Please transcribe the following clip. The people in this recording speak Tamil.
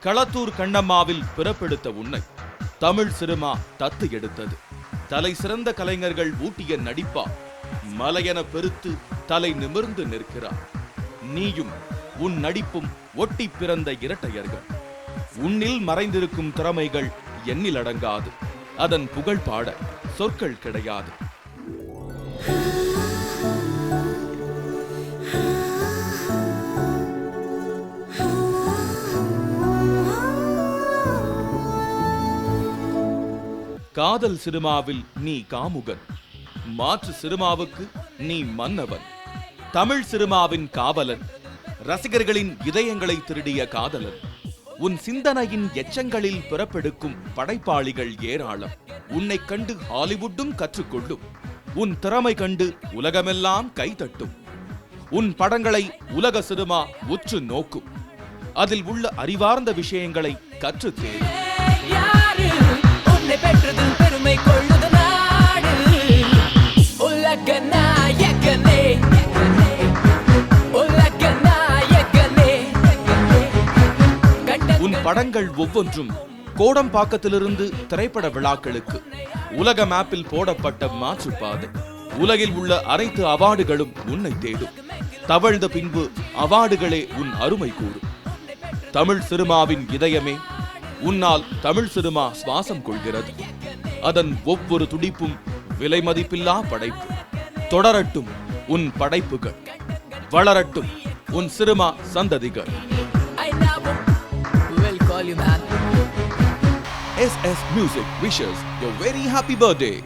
களத்தூர் கண்ணம்மாவில் பிறப்பெடுத்த உன்னை தமிழ் சினிமா தத்து எடுத்தது. தலை சிறந்த கலைஞர்கள் ஊட்டிய நடிப்பா மலையென பெருத்து தலை நிமிர்ந்து நிற்கிறார். நீயும் உன் நடிப்பும் ஒட்டி பிறந்த இரட்டையர்கள். உன்னில் மறைந்திருக்கும் திறமைகள் எண்ணில் அடங்காது. அதன் புகழ் பாட சொற்கள் கிடையாது. காதல் சினிமாவில் நீ காமுகன், மாற்று சினிமாவுக்கு நீ மன்னவன். தமிழ் சினிமாவின் காவலன், ரசிகர்களின் இதயங்களை திருடிய காதலன். உன் சிந்தனையின் எச்சங்களில் பிறப்பெடுக்கும் படைப்பாளிகள் ஏராளம். உன்னை கண்டு ஹாலிவுட்டும் கற்றுக்கொள்ளும். உன் திறமை கண்டு உலகமெல்லாம் கைதட்டும். உன் படங்களை உலக சினிமா உற்று நோக்கும். அதில் உள்ள அறிவார்ந்த விஷயங்களை கற்றுத் தேடும். பெருமை கொள்ளுது நாடு. உலக நாயகனே, உலக நாயகனே. உன் படங்கள் ஒவ்வொன்றும் கோடம்பாக்கத்திலிருந்து திரைப்பட விழாக்களுக்கு உலக மேப்பில் போடப்பட்ட மாற்றுப்பாதை. உலகில் உள்ள அனைத்து அவார்டுகளும் உன்னை தேடும். தவழ்ந்த பின்பு அவார்டுகளே உன் அருமை கூறும். தமிழ் சினிமாவின் இதயமே, உன்னால் தமிழ் சினிமா சுவாசம் கொள்கிறது. அதன் ஒவ்வொரு துடிப்பும் விலை மதிப்பில்லா படைப்பு. தொடரட்டும் உன் படைப்புகள், வளரட்டும் உன் சினிமா சந்ததிகள். SS Music wishes you a very happy birthday.